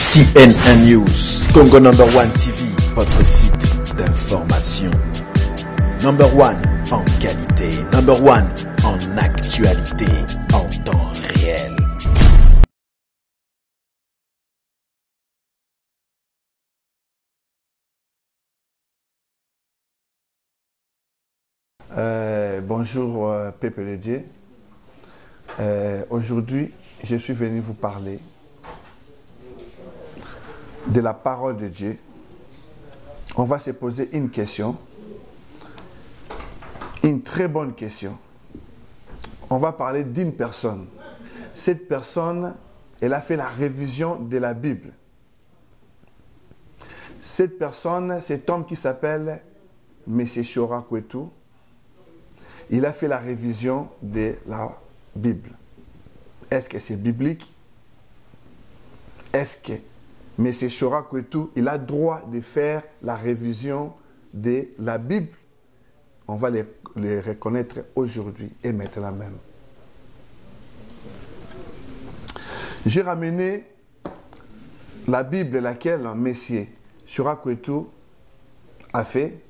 CNN News, Congo number one TV, votre site d'information. Number one en qualité, number one en actualité, en temps réel. Bonjour peuple de Dieu. Aujourd'hui, je suis venu vous parler de la parole de Dieu. On va se poser une question, une très bonne question. On va parler d'une personne. Cette personne, elle a fait la révision de la Bible. Cette personne, cet homme qui s'appelle M. Shora Kwetu, il a fait la révision de la Bible. Est-ce que c'est biblique? Est-ce que M. Shora Kwetu, il a droit de faire la révision de la Bible? On va les reconnaître aujourd'hui et maintenant même. J'ai ramené la Bible laquelle M. Shora Kwetu a fait.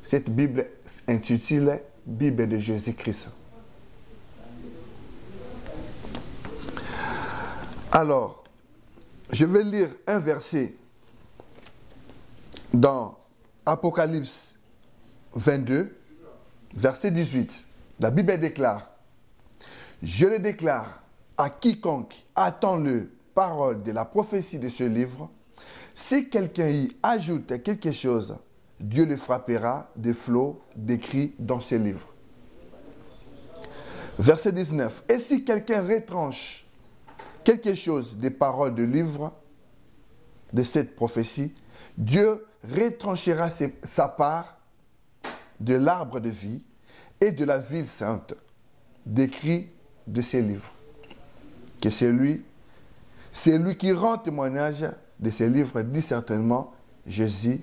Cette Bible intitulée Bible de Jésus-Christ. Alors, je vais lire un verset dans Apocalypse 22, verset 18. La Bible déclare: je le déclare à quiconque attend le parole de la prophétie de ce livre, si quelqu'un y ajoute quelque chose, Dieu le frappera de flots décrits dans ce livre. Verset 19. Et si quelqu'un retranche quelque chose des paroles du livre de cette prophétie, Dieu retranchera sa part de l'arbre de vie et de la ville sainte, décrit de ces livres. Que celui qui rend témoignage de ces livres dit certainement Jésus.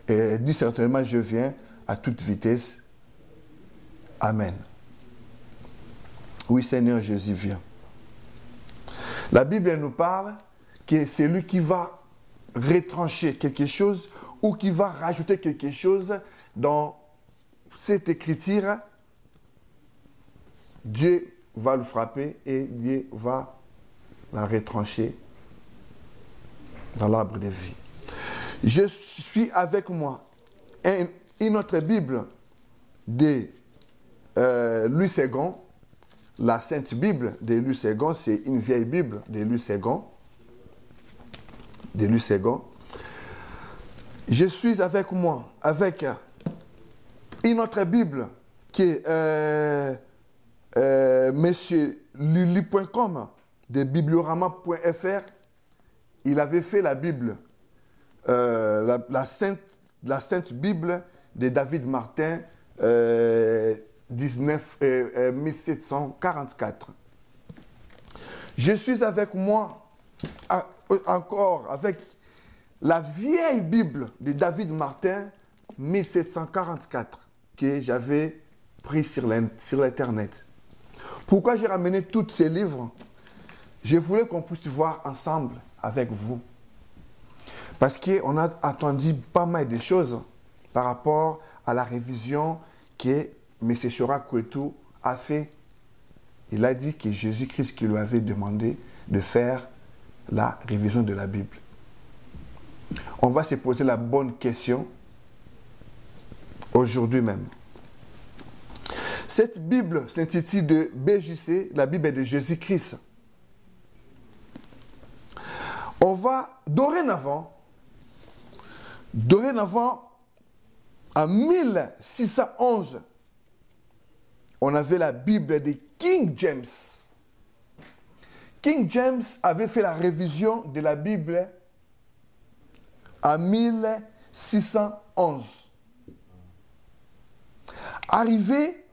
Et dit certainement, je viens à toute vitesse. Amen. Oui, Seigneur, Jésus vient. La Bible nous parle que c'est lui qui va retrancher quelque chose ou qui va rajouter quelque chose dans cette écriture. Dieu va le frapper et Dieu va la retrancher dans l'arbre de vie. Je suis avec moi une autre Bible de Louis II, la Sainte Bible de Louis II, c'est une vieille Bible de Louis II. Je suis avec moi, avec une autre Bible qui est Monsieur Lulu.com de bibliorama.fr. Il avait fait la Bible. La Sainte Bible de David Martin, 1744. Je suis avec moi encore avec la vieille Bible de David Martin, 1744, que j'avais pris sur l'Internet. Pourquoi j'ai ramené tous ces livres? Je voulais qu'on puisse voir ensemble avec vous. Parce qu'on a attendu pas mal de choses par rapport à la révision que M. Shora Kwetu a fait. Il a dit que Jésus-Christ qui lui avait demandé de faire la révision de la Bible. On va se poser la bonne question aujourd'hui même. Cette Bible s'intitule de BJC, la Bible de Jésus-Christ. On va dorénavant, en 1611, on avait la Bible de King James. King James avait fait la révision de la Bible en 1611. Arrivé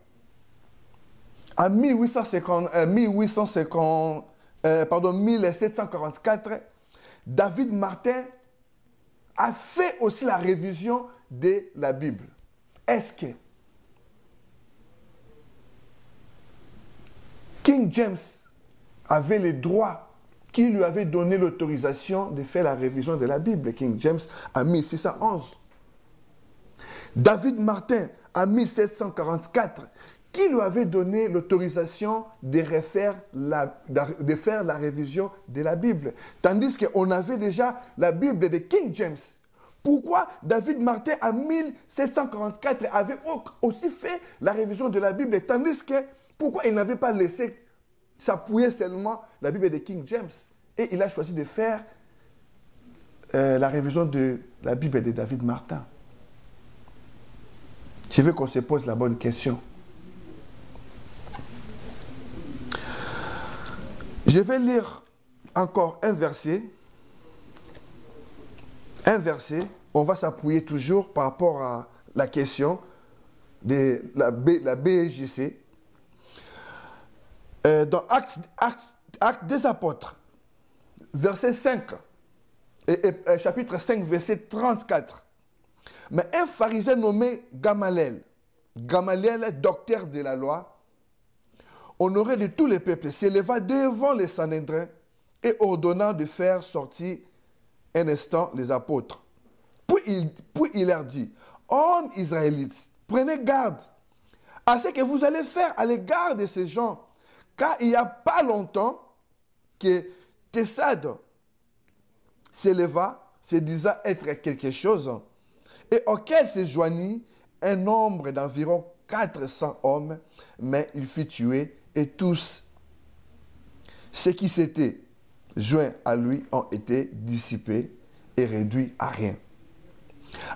en 1744, David Martin a fait aussi la révision de la Bible. Est-ce que King James avait le droit qui lui avait donné l'autorisation de faire la révision de la Bible, King James, en 1611. David Martin, en 1744, qui lui avait donné l'autorisation de faire la révision de la Bible. Tandis qu'on avait déjà la Bible de King James. Pourquoi David Martin, en 1744, avait aussi fait la révision de la Bible, tandis que, pourquoi il n'avait pas laissé s'appuyer seulement la Bible de King James? Et il a choisi de faire la révision de la Bible de David Martin. Je veux qu'on se pose la bonne question. Je vais lire encore un verset. On va s'appuyer toujours par rapport à la question de la BJC. Dans Actes des Apôtres, verset 5, chapitre 5, verset 34. Mais un pharisien nommé Gamaliel, docteur de la loi, honoré de tous les peuples, s'éleva devant les Sanhédrins et ordonna de faire sortir un instant les apôtres. Puis il leur dit, hommes israélites, prenez garde à ce que vous allez faire à l'égard de ces gens, car il n'y a pas longtemps que Tessade s'éleva, se disant être quelque chose, et auquel se joignit un nombre d'environ 400 hommes, mais il fut tué, et tous ceux qui s'étaient joints à lui ont été dissipés et réduits à rien.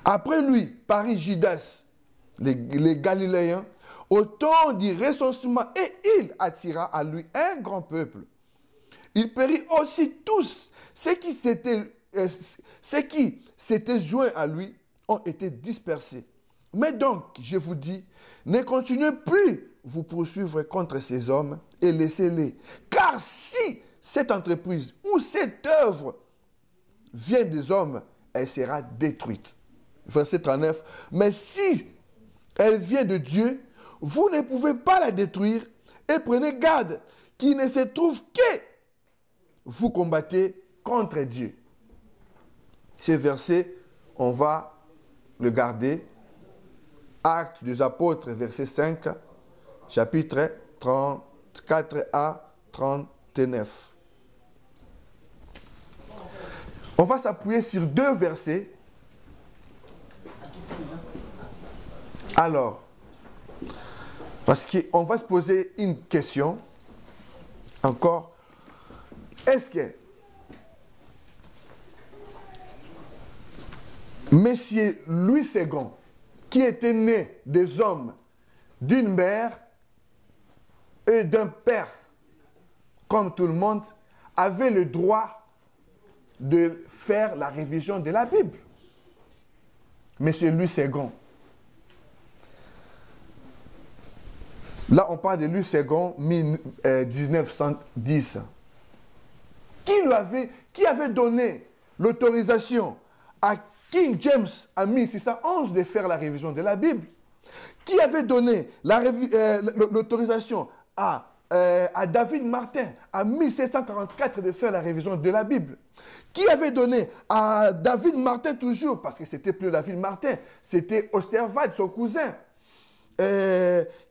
Après lui, parut Judas, les Galiléens, au temps du recensement, et il attira à lui un grand peuple. Il périt aussi tous ceux qui s'étaient joints à lui ont été dispersés. Mais donc, je vous dis, ne continuez plus vous poursuivre contre ces hommes et laissez-les. Car si cette entreprise ou cette œuvre vient des hommes, elle sera détruite. Verset 39. Mais si elle vient de Dieu, vous ne pouvez pas la détruire et prenez garde qu'il ne se trouve que vous combattez contre Dieu. Ce verset, on va le garder. Actes des Apôtres, verset 5, chapitre 34 à 39. On va s'appuyer sur deux versets. Alors, parce qu'on va se poser une question encore. Est-ce que Monsieur Louis II, qui était né des hommes d'une mère et d'un père, comme tout le monde, avait le droit de faire la révision de la Bible? Monsieur Louis II. Là, on parle de Louis II, 1910. Qui avait donné l'autorisation à King James en 1611 de faire la révision de la Bible? Qui avait donné l'autorisation à David Martin en 1744 de faire la révision de la Bible? Qui avait donné à David Martin toujours, parce que c'était plus David Martin, c'était Osterwald, son cousin,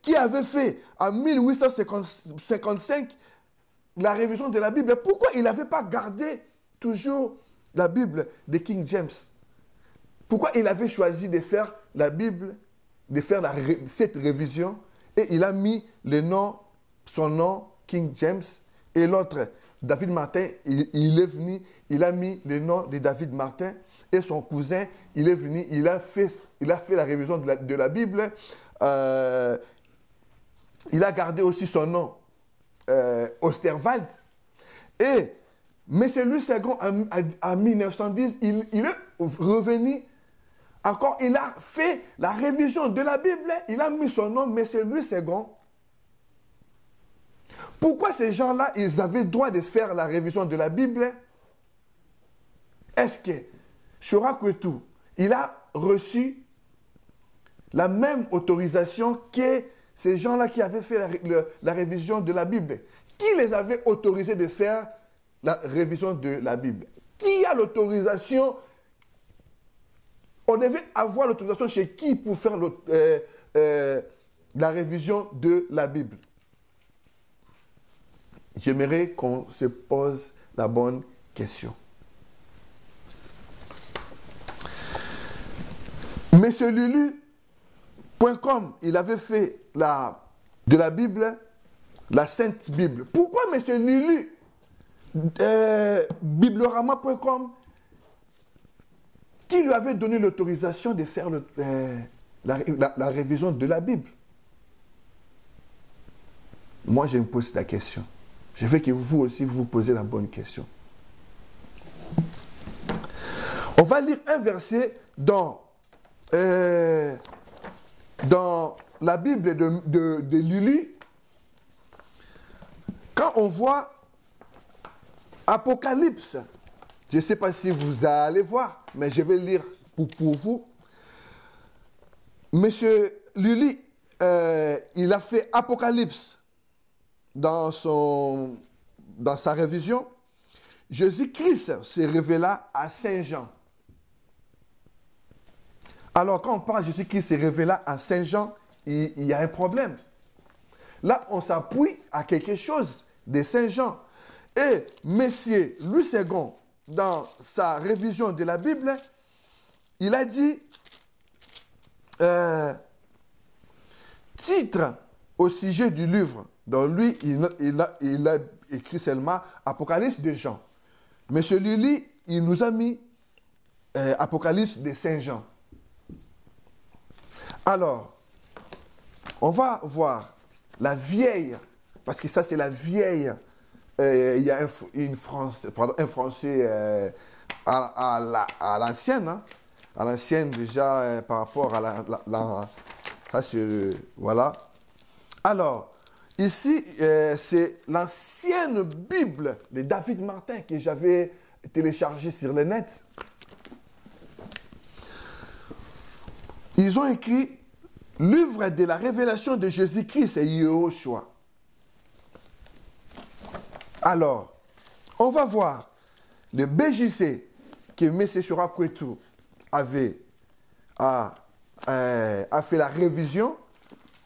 qui avait fait en 1855 la révision de la Bible? Pourquoi il n'avait pas gardé toujours la Bible de King James? Pourquoi il avait choisi de faire la Bible, de faire cette révision, et il a mis son nom, King James, et l'autre, David Martin, il est venu, il a mis le nom de David Martin, et son cousin, il est venu, il a fait la révision de la Bible. Il a gardé aussi son nom, Osterwald. Et M. Louis II, en 1910, il est revenu encore, il a fait la révision de la Bible, il a mis son nom, M. Louis II. Pourquoi ces gens-là, ils avaient le droit de faire la révision de la Bible? Est-ce que Chorakwetu, il a reçu la même autorisation que ces gens-là qui avaient fait la révision de la Bible? Qui les avait autorisés de faire la révision de la Bible. Qui a l'autorisation? On devait avoir l'autorisation chez qui pour faire la révision de la Bible? J'aimerais qu'on se pose la bonne question. Monsieur Lulu.com, il avait fait de la Bible, la Sainte Bible. Pourquoi Monsieur Lulu, Bibliorama.com, qui lui avait donné l'autorisation de faire la révision de la Bible? Moi, je me pose la question. Je veux que vous aussi, vous posez la bonne question. On va lire un verset dans la Bible de Lulu. Quand on voit Apocalypse, je ne sais pas si vous allez voir, mais je vais lire pour vous. Monsieur Lulu, il a fait Apocalypse dans sa révision. Jésus-Christ s'est révélé à Saint Jean. Alors, quand on parle de Jésus-Christ s'est révélé à Saint Jean, il y a un problème. Là, on s'appuie à quelque chose de Saint Jean. Et Messier Louis II, dans sa révision de la Bible, il a dit, titre au sujet du livre. Donc lui, il a écrit seulement Apocalypse de Jean. Monsieur Lulu, il nous a mis Apocalypse de Saint Jean. Alors, on va voir la vieille, parce que ça c'est la vieille, il y a un français à l'ancienne, hein, à l'ancienne déjà par rapport à ça c'est, voilà. Alors, ici, c'est l'ancienne Bible de David Martin que j'avais téléchargée sur le net. Ils ont écrit « Livre de la révélation de Jésus-Christ et Yehoshua ». Alors, on va voir le BJC que M. Chorakwetu a fait la révision.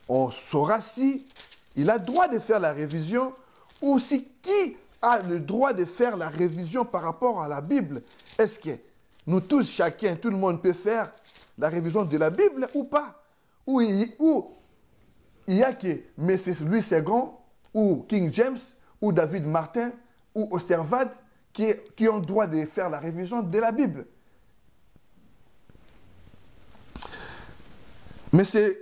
On saura si il a le droit de faire la révision ou si qui a le droit de faire la révision par rapport à la Bible. Est-ce que nous tous, chacun, tout le monde peut faire la révision de la Bible ou pas? Ou il y a que M. Louis II ou King James ou David Martin ou Osterwald qui ont le droit de faire la révision de la Bible. Monsieur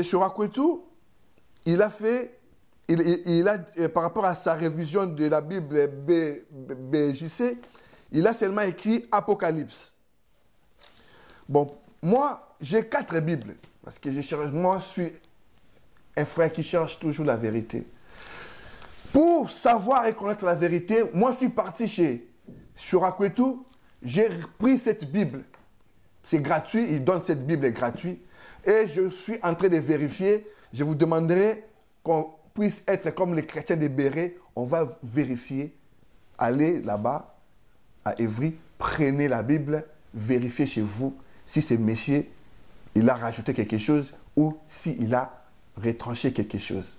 Chorakwetu, il a fait, par rapport à sa révision de la Bible BJC, il a seulement écrit Apocalypse. Bon, moi, j'ai 4 Bibles, parce que moi, je suis un frère qui cherche toujours la vérité. Pour savoir et connaître la vérité, moi, je suis parti chez Chorakwetu, j'ai pris cette Bible. C'est gratuit, il donne cette Bible gratuite. Et je suis en train de vérifier. Je vous demanderai qu'on puisse être comme les chrétiens de Béret. On va vérifier. Allez là-bas, à Évry, prenez la Bible, vérifiez chez vous si ce monsieur, il a rajouté quelque chose ou s'il a retranché quelque chose.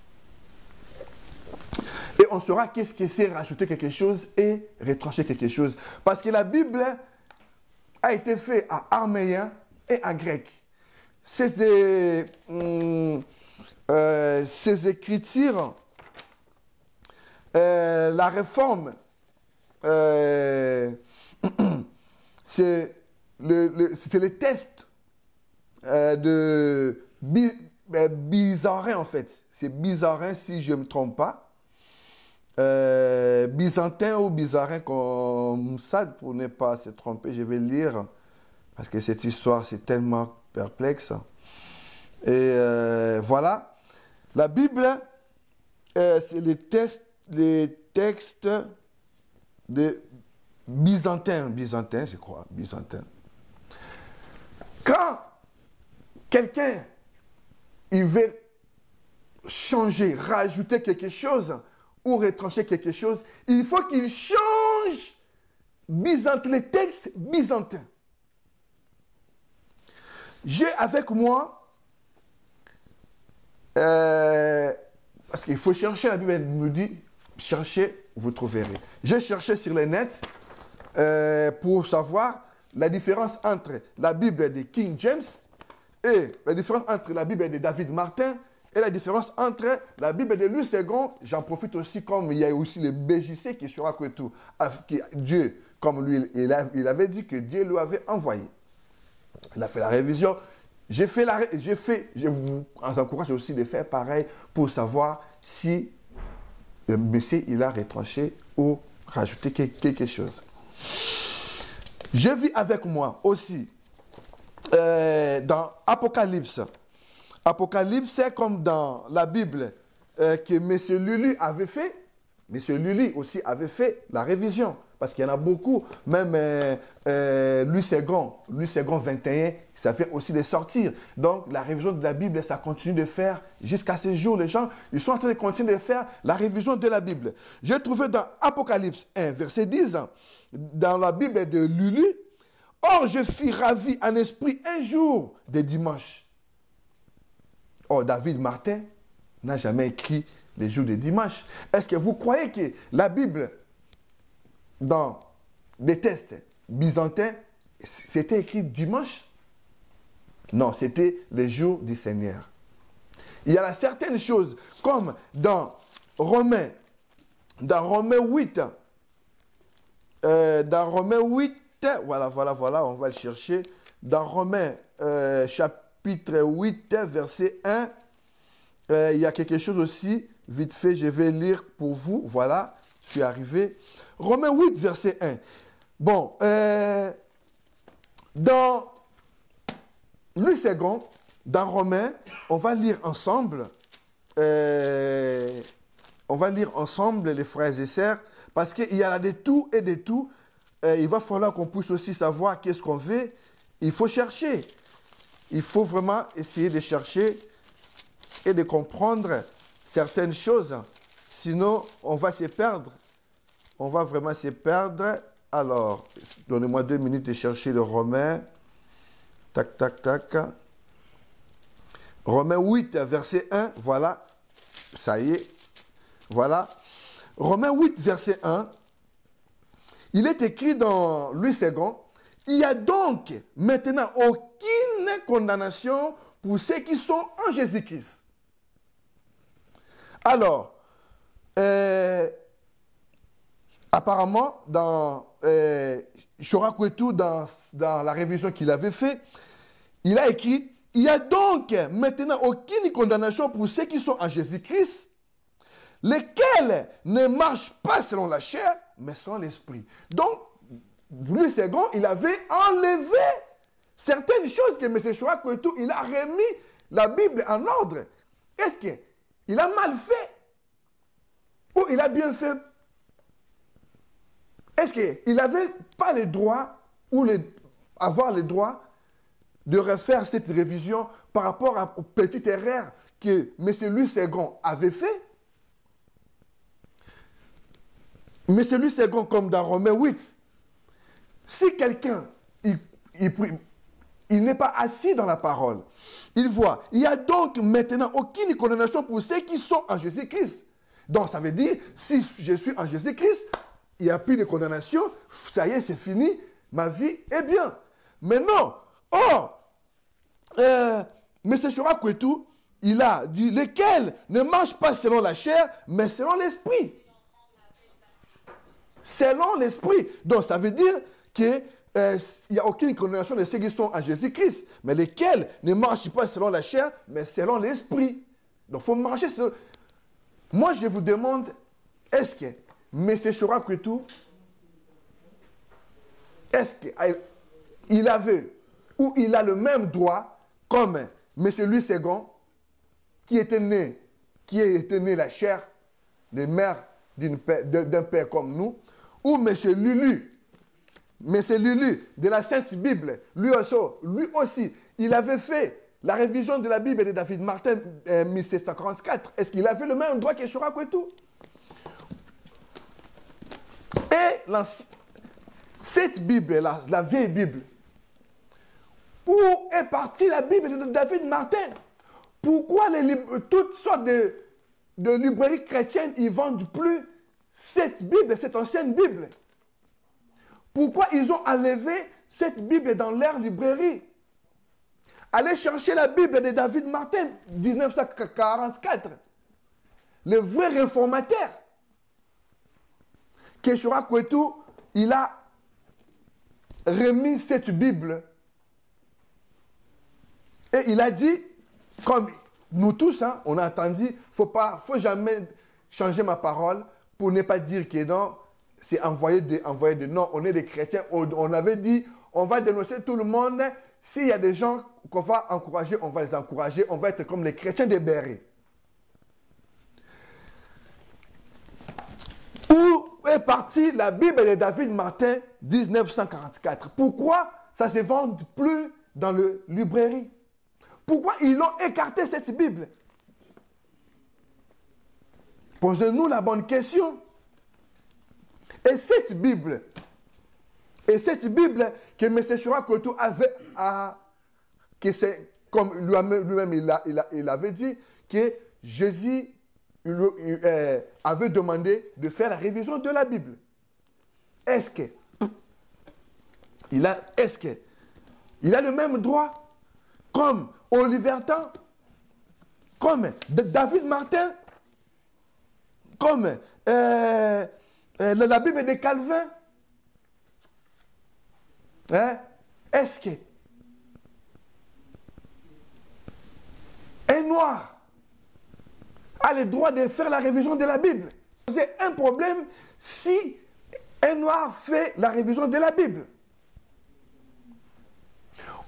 Et on saura qu'est-ce que c'est rajouter quelque chose et retrancher quelque chose. Parce que la Bible a été faite en araméen et en grec. Ces écritures, la réforme, c'est les tests de Bizarin en fait. C'est Bizarin si je ne me trompe pas. Byzantin ou Bizarin comme ça, pour ne pas se tromper, je vais lire parce que cette histoire c'est tellement perplexe. Et voilà, la Bible, c'est les textes de byzantin, je crois, byzantin. Quand quelqu'un il veut changer, rajouter quelque chose, ou retrancher quelque chose, il faut qu'il change les textes byzantins. J'ai avec moi, parce qu'il faut chercher, la Bible elle nous dit, cherchez, vous trouverez. J'ai cherché sur le net pour savoir la différence entre la Bible de King James et la différence entre la Bible de David Martin et la différence entre la Bible de Louis II. J'en profite aussi, comme il y a aussi le BJC qui sera que tout, Dieu, comme lui, il avait dit que Dieu lui avait envoyé. Il a fait la révision. Je vous encourage aussi de faire pareil pour savoir si le monsieur il a retranché ou rajouté quelque chose. Je vis avec moi aussi dans Apocalypse. Apocalypse, c'est comme dans la Bible que M. Lulu avait fait. M. Lulu aussi avait fait la révision. Parce qu'il y en a beaucoup. Même Louis II 21, ça fait aussi de sortir. Donc, la révision de la Bible, ça continue de faire jusqu'à ce jour. Les gens, ils sont en train de continuer de faire la révision de la Bible. J'ai trouvé dans Apocalypse 1, verset 10, dans la Bible de Lulu, « Or, je fus ravi en esprit un jour de dimanche. » Or, David Martin n'a jamais écrit les jours de dimanche. Est-ce que vous croyez que la Bible, dans les textes byzantins, c'était écrit dimanche? Non, c'était les jours du Seigneur. Il y a certaines choses, comme dans Romains 8, voilà, on va le chercher. Dans Romains chapitre 8, verset 1, il y a quelque chose aussi, vite fait, je vais lire pour vous, voilà, je suis arrivé. Romains 8, verset 1. Bon, dans Louis II, dans Romains, on va lire ensemble, les frères et sœurs, parce qu'il y a de tout et de tout. Il va falloir qu'on puisse aussi savoir qu'est-ce qu'on veut. Il faut chercher. Il faut vraiment essayer de chercher et de comprendre certaines choses. Sinon, on va se perdre. On va vraiment se perdre. Alors, donnez-moi 2 minutes de chercher le Romain. Tac, tac, tac. Romains 8, verset 1. Voilà. Ça y est. Voilà. Romains 8, verset 1. Il est écrit dans Louis II. Il n'y a donc maintenant aucune condamnation pour ceux qui sont en Jésus-Christ. Alors, apparemment, dans Chorakwetu, dans la révision qu'il avait fait, il a écrit, il n'y a donc maintenant aucune condamnation pour ceux qui sont en Jésus-Christ, lesquels ne marchent pas selon la chair, mais selon l'esprit. Donc, Louis II, il avait enlevé certaines choses que M. Chorakwetu, il a remis la Bible en ordre. Est-ce qu'il a mal fait ou il a bien fait? Est-ce qu'il n'avait pas le droit ou avoir le droit de refaire cette révision par rapport aux petites erreurs que M. Louis II avait fait? M. Louis II, comme dans Romains 8, si quelqu'un il n'est pas assis dans la parole, il voit, il n'y a donc maintenant aucune condamnation pour ceux qui sont en Jésus-Christ. Donc ça veut dire, si je suis en Jésus-Christ, il n'y a plus de condamnation, ça y est, c'est fini, ma vie est bien. Mais non, M. Chorakwetu, il a dit, lesquels ne marchent pas selon la chair, mais selon l'esprit. Selon l'esprit. Donc ça veut dire qu'il n'y a aucune condamnation de ceux qui sont en Jésus-Christ, mais lesquels ne marchent pas selon la chair, mais selon l'esprit. Donc il faut marcher selon... Moi, je vous demande, est-ce que M. Chorakwetu, est-ce qu'il avait ou il a le même droit comme M. Louis II, qui était né la chair, les mères d'un père comme nous, ou M. Lulu de la Sainte Bible, lui aussi, il avait fait la révision de la Bible de David Martin 1744. Est-ce qu'il avait le même droit que Chorakwetu? cette Bible-là, la vieille Bible, où est partie la Bible de David Martin? Pourquoi toutes sortes de librairies chrétiennes ne vendent plus cette Bible, cette ancienne Bible? Pourquoi ils ont enlevé cette Bible dans leur librairie? Allez chercher la Bible de David Martin, 1944. Le vrai réformateur. Keshora Kwetu, il a remis cette Bible. Et il a dit, comme nous tous, hein, on a entendu, faut jamais changer ma parole pour ne pas dire que non, c'est envoyé de non, on est des chrétiens. On avait dit, on va dénoncer tout le monde. S'il y a des gens qu'on va encourager, on va les encourager. On va être comme les chrétiens de Béret. Où est partie la Bible de David Martin, 1944? Pourquoi ça ne se vend plus dans la librairie? Pourquoi ils ont écarté cette Bible? Posez-nous la bonne question. Et cette Bible que M. Keshora Kwetu avait, que c'est comme lui-même il avait dit, que Jésus avait demandé de faire la révision de la Bible. Est-ce qu'il a le même droit comme Oliver Tan, comme David Martin, comme la Bible de Calvin? Hein? Est-ce que un noir a le droit de faire la révision de la Bible? C'est un problème si un noir fait la révision de la Bible.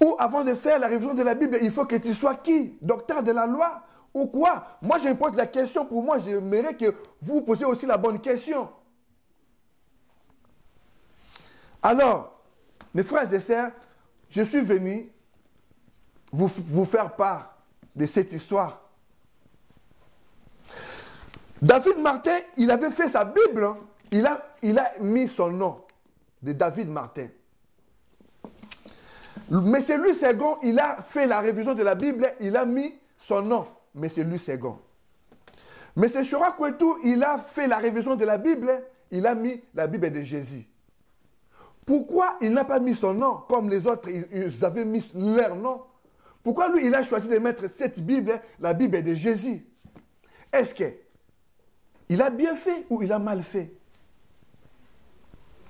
Ou avant de faire la révision de la Bible, il faut que tu sois qui? Docteur de la loi ou quoi? Moi, je me pose la question pour moi. J'aimerais que vous vous posiez aussi la bonne question. Alors, mes frères et sœurs, je suis venu vous faire part de cette histoire. David Martin, il avait fait sa Bible. Hein. Il a mis son nom de David Martin. Mais c'est Louis II, il a fait la révision de la Bible, il a mis son nom, mais c'est Louis II. Mais c'est Keshora Kwetu, il a fait la révision de la Bible, il a mis la Bible de Jésus. Pourquoi il n'a pas mis son nom, comme les autres, ils avaient mis leur nom? Pourquoi lui, il a choisi de mettre cette Bible, la Bible de Jésus? Est-ce qu'il a bien fait ou il a mal fait?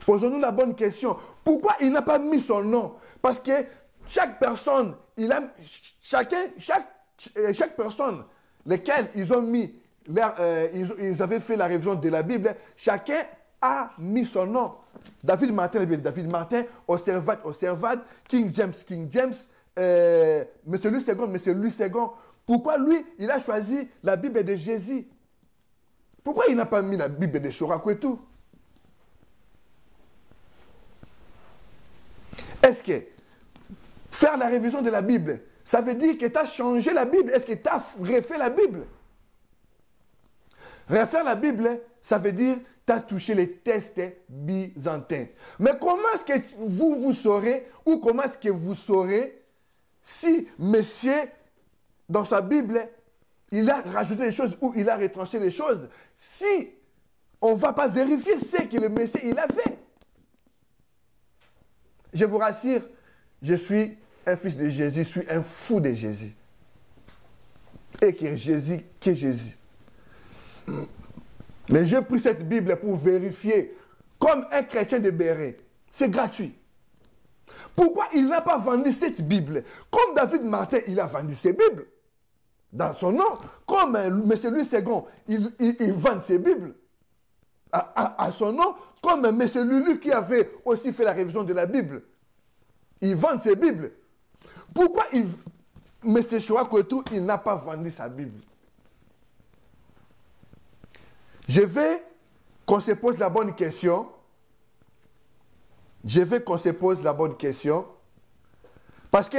Posons-nous la bonne question. Pourquoi il n'a pas mis son nom? Parce que chaque personne, chaque personne, lesquelles ils ont mis, ils avaient fait la révision de la Bible, chacun a mis son nom. David Martin, Osservat, King James, Monsieur Louis II. Pourquoi lui, il a choisi la Bible de Jésus? Pourquoi il n'a pas mis la Bible de Keshora Kwetu? Est-ce que faire la révision de la Bible, ça veut dire que tu as changé la Bible? Est-ce que tu as refait la Bible? Refaire la Bible, ça veut dire que tu as touché les textes byzantins. Mais comment est-ce que vous saurez, ou comment est-ce que vous saurez si monsieur, dans sa Bible, il a rajouté des choses ou il a retranché des choses, si on ne va pas vérifier ce que le monsieur il a fait? Je vous rassure, je suis un fils de Jésus, je suis un fou de Jésus. Et que Jésus. Mais j'ai pris cette Bible pour vérifier, comme un chrétien de Béret. C'est gratuit. Pourquoi il n'a pas vendu cette Bible? Comme David Martin, il a vendu ses Bibles. Dans son nom. Comme M. Louis II, il vend ses Bibles. À son nom, comme M. Lulu qui avait aussi fait la révision de la Bible. Il vend ses Bibles. Pourquoi M. Keshora Kwetu, il n'a pas vendu sa Bible? Je veux qu'on se pose la bonne question. Parce que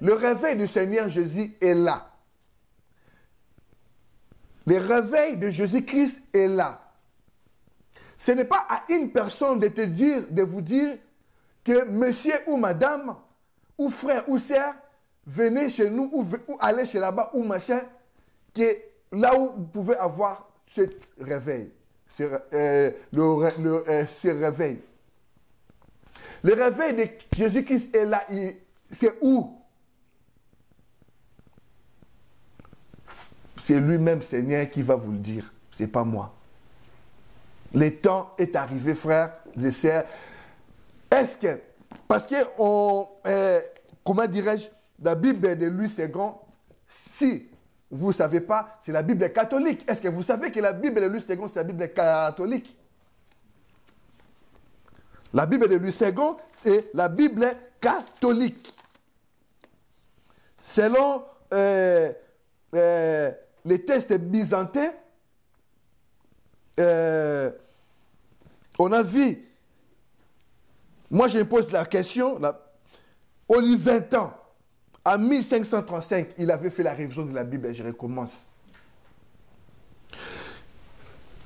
le réveil du Seigneur Jésus est là. Le réveil de Jésus-Christ est là. Ce n'est pas à une personne de vous dire que monsieur ou madame, ou frère ou sœur, venez chez nous ou allez chez là-bas ou machin, que là où vous pouvez avoir ce réveil. Ce réveil. Le réveil de Jésus-Christ est là. C'est où? C'est lui-même, Seigneur, qui va vous le dire. Ce n'est pas moi. Le temps est arrivé, frères et sœurs. Est-ce que, parce que, comment dirais-je, la Bible de Louis II, si vous ne savez pas, c'est la Bible catholique. Est-ce que vous savez que la Bible de Louis II, c'est la Bible catholique? La Bible de Louis II, c'est la Bible catholique. Selon les textes byzantins, on a vu, moi je me pose la question, au lieu de 20 ans, en 1535, il avait fait la révision de la Bible, et je recommence.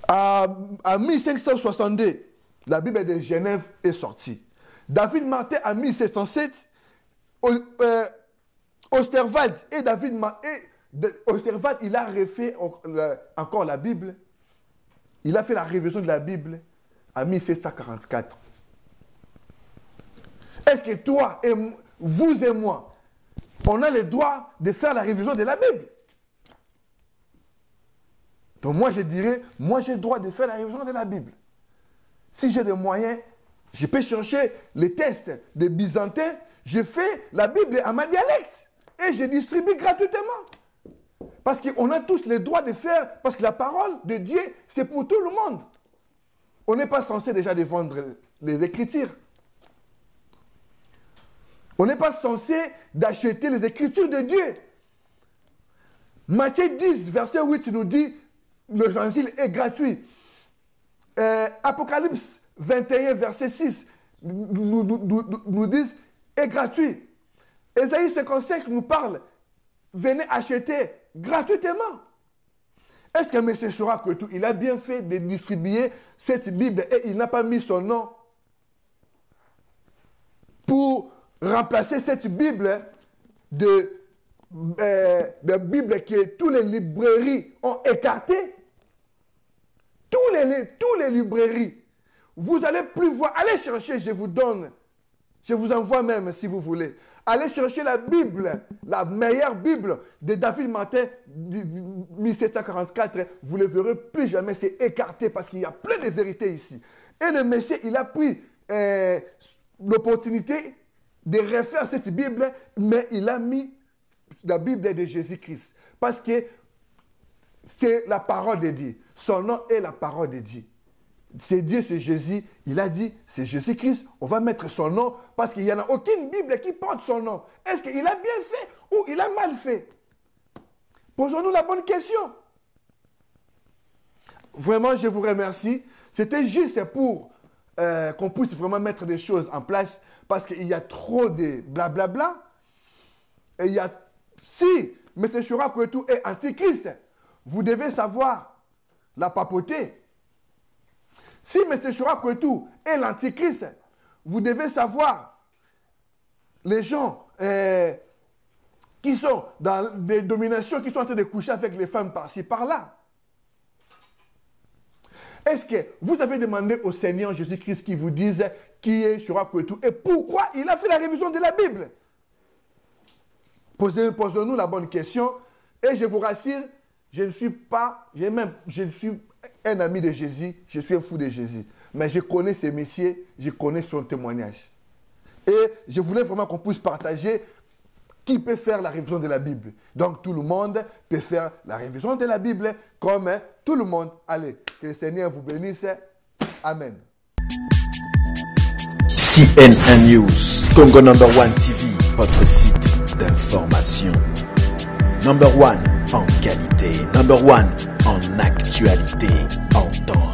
En 1562, la Bible de Genève est sortie. David Martin, en 1707, Osterwald Osterwald, il a refait encore la Bible. Il a fait la révision de la Bible en 1744. Est-ce que toi, et vous et moi, on a le droit de faire la révision de la Bible? Donc moi, je dirais, moi j'ai le droit de faire la révision de la Bible. Si j'ai des moyens, je peux chercher les textes des Byzantins, je fais la Bible en ma dialecte et je distribue gratuitement. Parce qu'on a tous le droit de faire, parce que la parole de Dieu, c'est pour tout le monde. On n'est pas censé déjà de vendre les Écritures. On n'est pas censé d'acheter les Écritures de Dieu. Matthieu 10, verset 8 nous dit, l'évangile est gratuit. Apocalypse 21, verset 6 nous disent, est gratuit. Ésaïe 55 nous parle, venez acheter gratuitement. Est-ce que M. Choura Kwetu, il a bien fait de distribuer cette Bible et il n'a pas mis son nom pour remplacer cette Bible de Bible que toutes les librairies ont écartée? Tous les librairies. Vous n'allez plus voir. Allez chercher, je vous donne. Je vous envoie même si vous voulez. Allez chercher la Bible, la meilleure Bible de David Martin, 1744. Vous ne le verrez plus jamais. C'est écarté parce qu'il y a plein de vérités ici. Et le monsieur, il a pris l'opportunité de refaire cette Bible, mais il a mis la Bible de Jésus-Christ. Parce que c'est la parole de Dieu. Son nom est la parole de Dieu. C'est Dieu, c'est Jésus. Il a dit, c'est Jésus-Christ. On va mettre son nom parce qu'il n'y en a aucune Bible qui porte son nom. Est-ce qu'il a bien fait ou il a mal fait? Posons-nous la bonne question. Vraiment, je vous remercie. C'était juste pour qu'on puisse vraiment mettre des choses en place parce qu'il y a trop de blablabla. Et il y a... Si M. Choura Kwetu est antichrist, vous devez savoir la papauté. Si M. Choura Kwetu est l'antichrist, vous devez savoir les gens qui sont dans des dominations, qui sont en train de coucher avec les femmes par-ci, par-là. Est-ce que vous avez demandé au Seigneur Jésus-Christ qui vous dise qui est Choura Kwetu et pourquoi il a fait la révision de la Bible? Posons-nous la bonne question. Et je vous rassure, je ne suis pas, je suis un ami de Jésus, je suis un fou de Jésus. Mais je connais ce messieurs, je connais son témoignage. Et je voulais vraiment qu'on puisse partager qui peut faire la révision de la Bible. Donc tout le monde peut faire la révision de la Bible comme tout le monde. Allez, que le Seigneur vous bénisse. Amen. CNN News, Congo #1 TV, votre site d'information. #1 en qualité, #1 en actualité, en temps